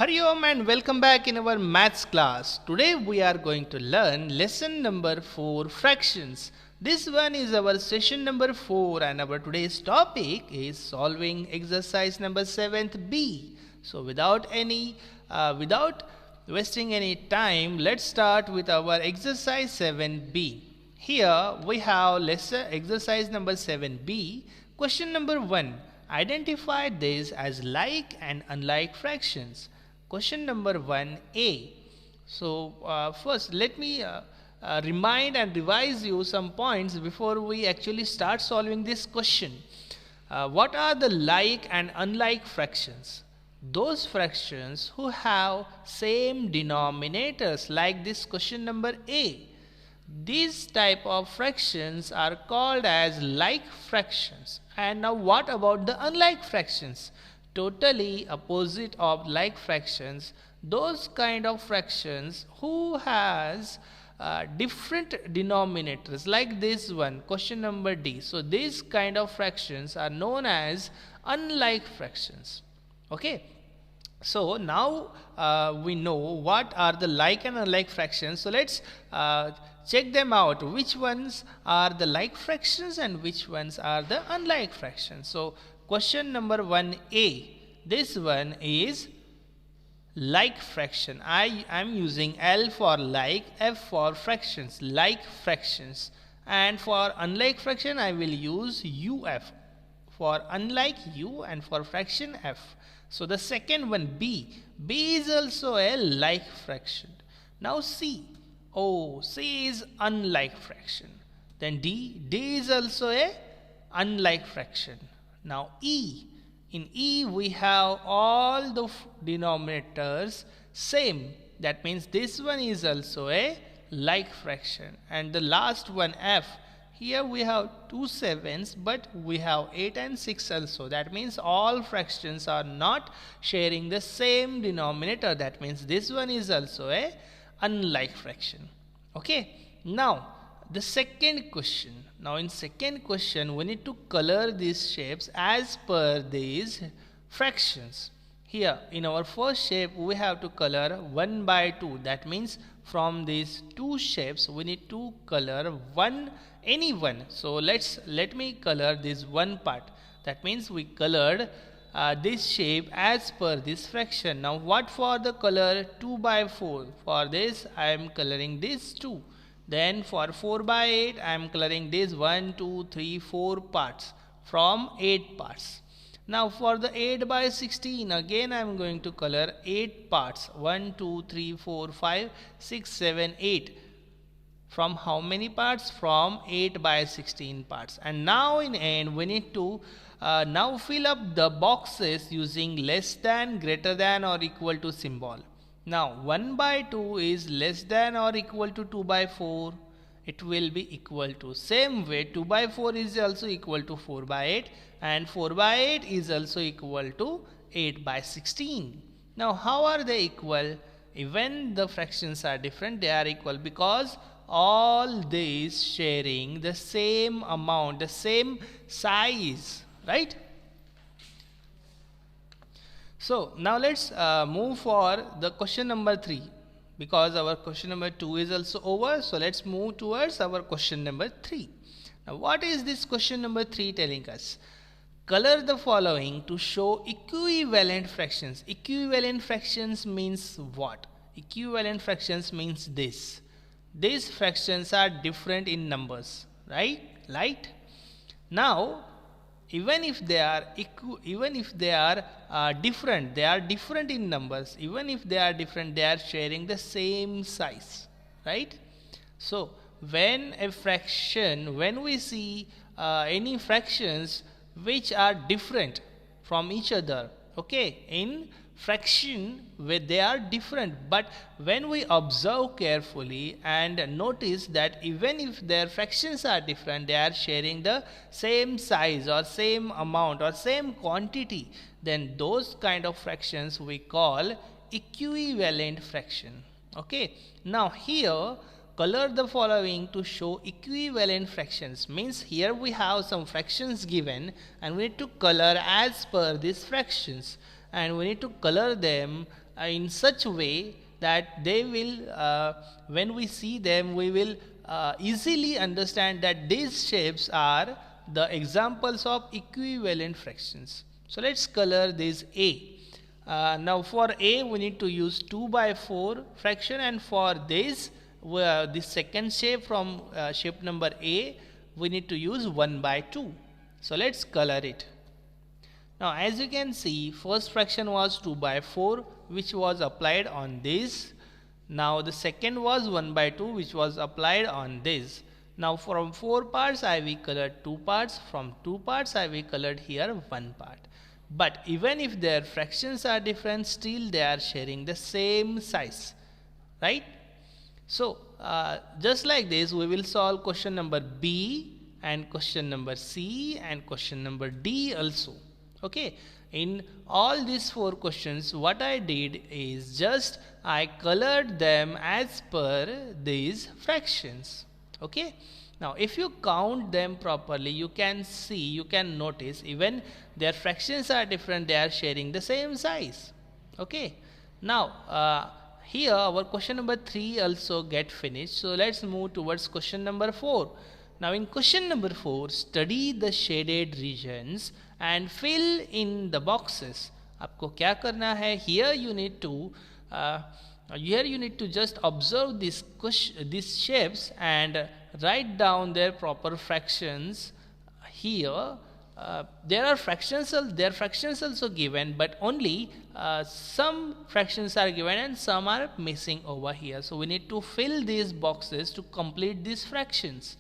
Hari Om and welcome back in our maths class. Today we are going to learn lesson number 4 fractions. This one is our session number 4 and our today's topic is solving exercise number 7th B. So without wasting any time, let's start with our exercise 7B. Here we have exercise number 7B. Question number 1. Identify these as like and unlike fractions. Question number 1A. So first let me remind and revise you some points before we actually start solving this question. What are the like and unlike fractions? Those fractions who have same denominators, like this question number A. These type of fractions are called as like fractions. And now what about the unlike fractions? Totally opposite of like fractions. Those kind of fractions who has different denominators, like this one, question number D. So these kind of fractions are known as unlike fractions. Okay. So now we know what are the like and unlike fractions. So let's check them out. Which ones are the like fractions and which ones are the unlike fractions? So question number 1A. This one is like fraction. I am using L for like, F for fractions, like fractions. And for unlike fraction I will use UF. For unlike U and for fraction F. So the second one B. B is also a like fraction. Now C. Oh, C is unlike fraction. Then D. D is also a unlike fraction. Now E. In E we have all the denominators same. That means this one is also a like fraction. And the last one F. Here we have 2 sevens, but we have 8 and 6 also. That means all fractions are not sharing the same denominator. That means this one is also a unlike fraction. Okay. Now the second question. Now in second question we need to color these shapes as per these fractions. Here in our first shape we have to color 1 by 2. That means from these two shapes we need to color any one. So let me color this one part. That means we colored this shape as per this fraction. Now what for the color 2 by 4? For this I am coloring this 2. Then for 4 by 8 I am coloring this 1, 2, 3, 4 parts from 8 parts. Now for the 8 by 16 again I am going to color 8 parts. 1, 2, 3, 4, 5, 6, 7, 8. From how many parts? From 8 by 16 parts. And now in end we need to now fill up the boxes using less than, greater than or equal to symbol. Now 1 by 2 is less than or equal to 2 by 4. It will be equal to, same way 2 by 4 is also equal to 4 by 8 and 4 by 8 is also equal to 8 by 16. Now how are they equal? Even the fractions are different, they are equal because all these sharing the same amount, the same size, right? So now let's move for the question number 3, because our question number 2 is also over. So let's move towards our question number 3. Now what is this question number 3 telling us? Color the following to show equivalent fractions. Equivalent fractions means what? Equivalent fractions means this. These fractions are different in numbers, right? Now even if they are different, they are different in numbers. Even if they are different, they are sharing the same size, right? So when we see any fractions which are different from each other, okay, in fraction where they are different, but when we observe carefully and notice that even if their fractions are different, they are sharing the same size or same amount or same quantity, then those kind of fractions we call equivalent fraction. Okay. Now here color the following to show equivalent fractions. Means here we have some fractions given and we need to color as per these fractions. And we need to color them in such a way that they will, when we see them, we will easily understand that these shapes are the examples of equivalent fractions. So let's color this A. Now for A we need to use 2 by 4 fraction, and for this second shape from shape number A we need to use 1 by 2. So let's color it. Now as you can see, first fraction was 2 by 4 which was applied on this. Now the second was 1 by 2 which was applied on this. Now from 4 parts I will colored 2 parts, from 2 parts I will colored here 1 part. But even if their fractions are different, still they are sharing the same size, right? So just like this we will solve question number B and question number C and question number D also. Okay, in all these 4 questions what I did is just I colored them as per these fractions. Okay, now if you count them properly, you can see, you can notice even their fractions are different, they are sharing the same size. Okay, now here our question number 3 also get finished. So let's move towards question number 4. Now in question number 4, study the shaded regions and fill in the boxes. आपको क्या करना है? Here you need to just observe these shapes and write down their proper fractions. Here there are fractions also given, but only some fractions are given and some are missing over here. So we need to fill these boxes to complete these fractions.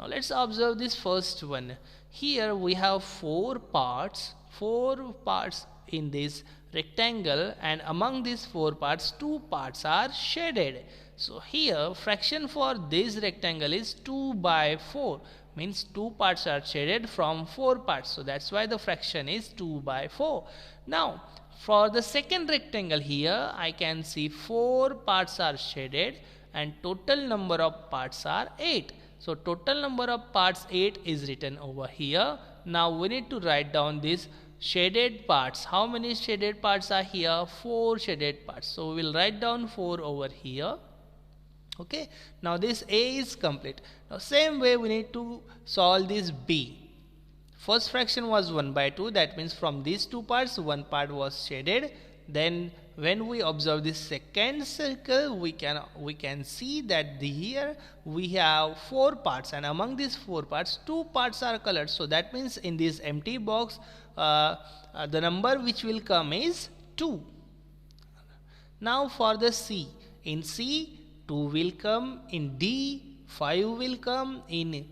Now let's observe this first one. Here we have 4 parts in this rectangle, and among these 4 parts 2 parts are shaded. So here fraction for this rectangle is 2 by 4, means 2 parts are shaded from 4 parts, so that's why the fraction is 2 by 4. Now for the second rectangle, here I can see 4 parts are shaded and total number of parts are 8. So total number of parts 8 is written over here. Now we need to write down these shaded parts. How many shaded parts are here? 4 shaded parts. So we will write down 4 over here. Okay, now this A is complete. Now same way we need to solve this B. First fraction was 1 by 2, that means from these 2 parts 1 part was shaded. Then when we observe this second circle, we can see that here we have 4 parts, and among these 4 parts 2 parts are colored. So that means in this empty box the number which will come is 2. Now for the C, in C 2 will come, in D 5 will come, in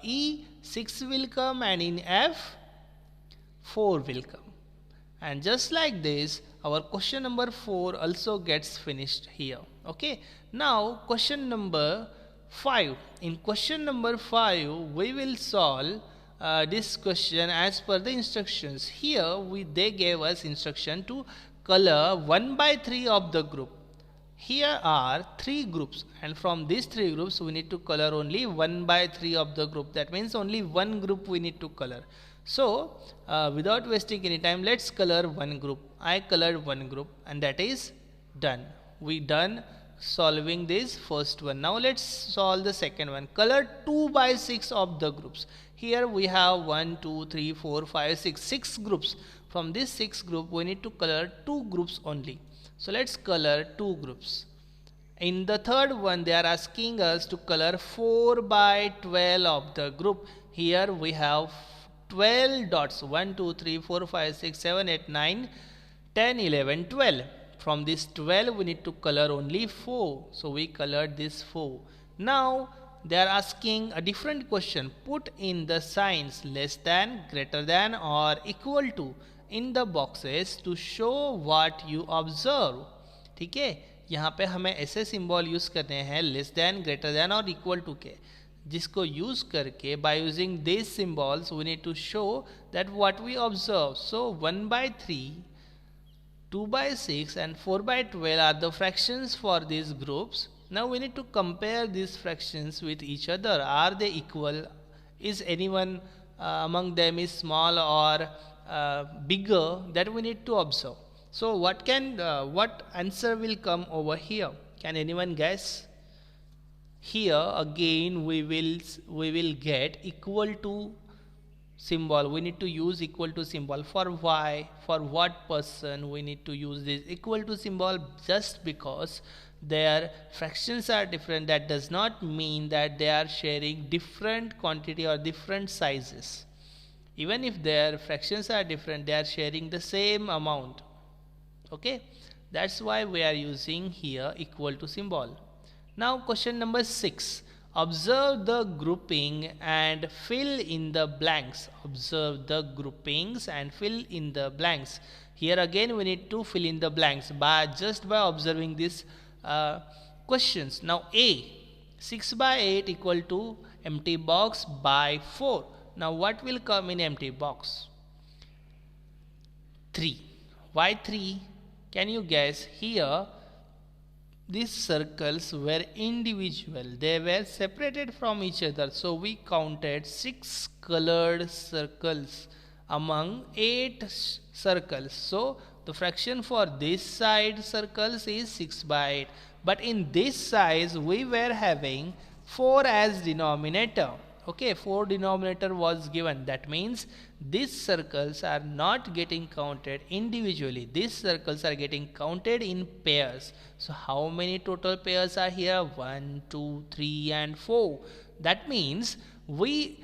E 6 will come, and in F 4 will come. And just like this our question number 4 also gets finished here. Okay, now question number 5. In question number 5 we will solve this question as per the instructions. Here they gave us instruction to color 1 by 3 of the group. Here are 3 groups, and from these 3 groups we need to color only 1 by 3 of the group. That means only one group we need to color. So without wasting any time, let's color one group. I colored one group, and that is done. We done solving this first one. Now let's solve the second one. Color 2 by 6 of the groups. Here we have 1, 2, 3, 4, 5, 6, 6 groups. From this 6 group we need to color 2 groups only. So let's color 2 groups. In the third one they are asking us to color 4 by 12 of the group. Here we have 12 dots, 1, 2, 3, 4, 5, 6, 7, 8, 9, 10, 11, 12. From this 12 we need to color only 4. So we colored this 4. Now they are asking a different question. Put in the signs less than, greater than or equal to in the boxes to show what you observe. ठीक है, यहाँ पे हमें ऐसे symbol use करने हैं less than, greater than और equal to के, जिसको यूज करके by using this symbols we need to show that what we observe. So 1 by 3, 2 by 6 and 4 by 12 are the fractions for these groups. Now we need to compare these fractions with each other. Are they equal? Is anyone among them is small or bigger? That we need to observe. So what answer will come over here? Can anyone guess? Here again we will get equal to symbol. We need to use equal to symbol for y, for what person we need to use this equal to symbol, just because their fractions are different. That does not mean that they are sharing different quantity or different sizes. Even if their fractions are different, they are sharing the same amount. Okay, that's why we are using here equal to symbol. Now question number 6. Observe the grouping and fill in the blanks. Observe the groupings and fill in the blanks. Here again we need to fill in the blanks by observing these questions. Now A, 6 by 8 equal to empty box by 4. Now what will come in empty box? 3. Why 3? Can you guess? Here these circles were individual, they were separated from each other, so we counted 6 colored circles among 8 circles. So the fraction for this side circles is 6 by 8, but in this size we were having 4 as denominator. Okay, 4 denominator was given. That means these circles are not getting counted individually. These circles are getting counted in pairs. So how many total pairs are here? 1, 2, 3 and 4. That means we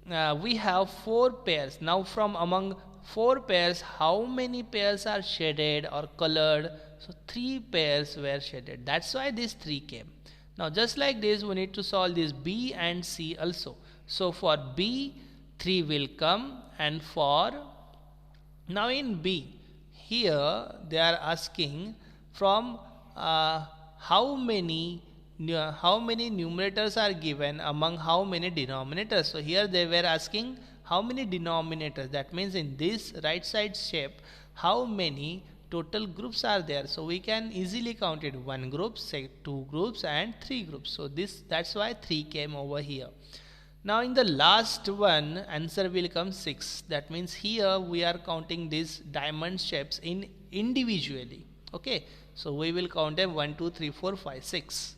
have 4 pairs. Now from among 4 pairs, how many pairs are shaded or colored? So 3 pairs were shaded. That's why this 3 came. Now just like this, we need to solve this B and C also. So for B, 3 will come, and for, now in B, here they are asking from how many numerators are given among how many denominators. So here they were asking how many denominators. That means in this right side shape, how many total groups are there. So we can easily count it: 1 group, say 2 groups and 3 groups. So that's why 3 came over here. Now in the last one, answer will come 6. That means here we are counting these diamond shapes in individually. Okay, so we will count them 1, 2, 3, 4, 5, 6.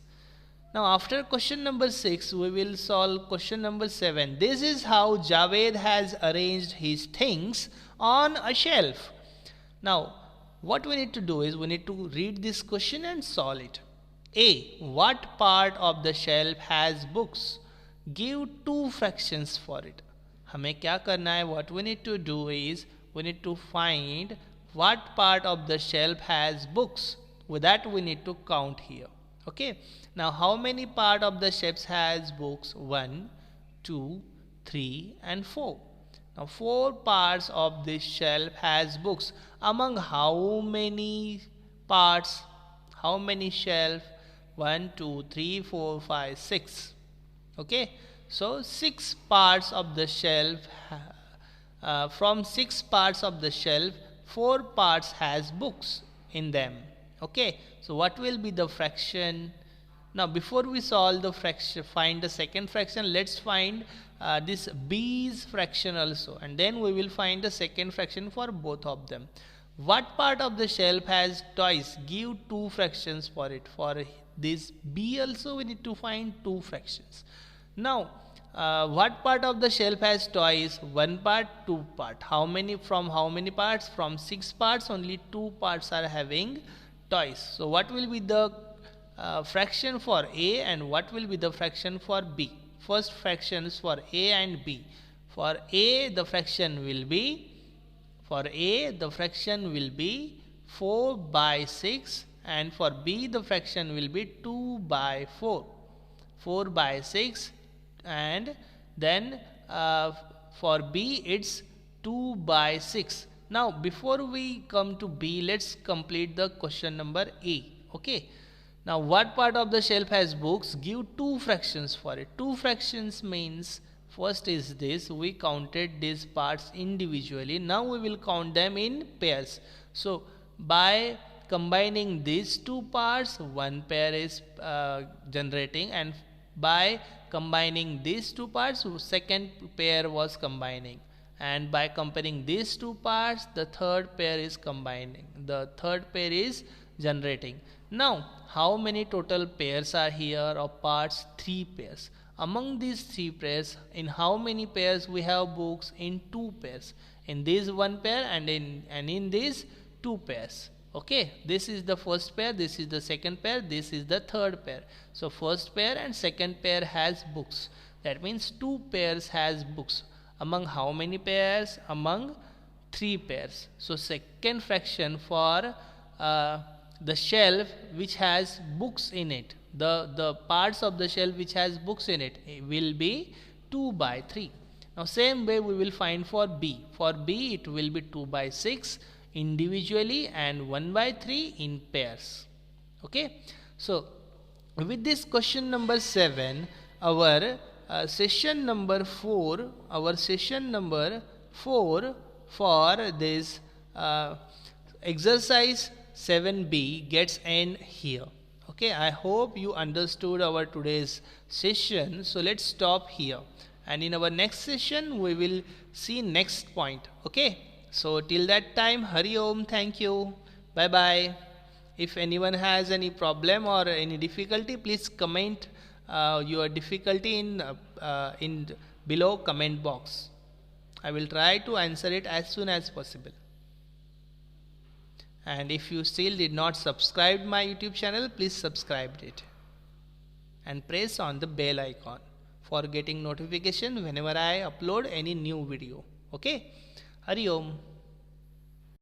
Now after question number 6, we will solve question number 7. This is how Javed has arranged his things on a shelf. Now what we need to do is we need to read this question and solve it. A. What part of the shelf has books? Give 2 fractions for it. हमें क्या करना है? What we need to do is we need to find what part of the shelf has books. With that we need to count here. Okay. Now how many part of the shelf has books? 1, 2, 3 and 4. Now 4 parts of this shelf has books. Among how many parts? How many shelf? 1, 2, 3, 4, 5, 6. Okay, so 6 parts of the shelf. From 6 parts of the shelf, 4 parts has books in them. Okay, so what will be the fraction? Now before we solve the fraction, find the second fraction, let's find this B's fraction also, and then we will find the second fraction for both of them. What part of the shelf has toys? Give 2 fractions for it. For this B also we need to find 2 fractions. Now what part of the shelf has toys? 1 part, 2 part. How many? From how many parts? From 6 parts only 2 parts are having toys. So what will be the fraction for A and what will be the fraction for B? First fractions for A and B. For A the fraction will be 4 by 6, and for B the fraction will be 2 by 4. 4 by 6, and then for B it's 2 by 6. Now before we come to B, let's complete the question number A. Okay. Now what part of the shelf has books? Give 2 fractions for it. 2 fractions means first is this, we counted these parts individually. Now we will count them in pairs. So by combining these 2 parts, 1 pair is generating, and by combining these 2 parts, second pair was combining, and by comparing these two parts, the third pair is combining, the third pair is generating. Now how many total pairs are here of parts? 3 pairs. Among these 3 pairs, in how many pairs we have books? In 2 pairs. In this 1 pair and in these 2 pairs. Okay, this is the first pair, this is the second pair, this is the third pair. So first pair and second pair has books. That means 2 pairs has books. Among how many pairs? Among 3 pairs. So second fraction for the shelf which has books in it, the parts of the shelf which has books in it, will be 2 by 3. Now same way we will find for B. For B it will be 2 by 6 individually and 1 by 3 in pairs. Okay, so with this question number 7, our session number 4, for this exercise 7b gets end here. Okay, I hope you understood our today's session. So let's stop here, and in our next session we will see next point. Okay, so till that time, Hari Om, thank you, bye bye. If anyone has any problem or any difficulty, please comment your difficulty in below comment box. I will try to answer it as soon as possible. And if you still did not subscribe my YouTube channel, please subscribe it and press on the bell icon for getting notification whenever I upload any new video. Okay, Hari Om.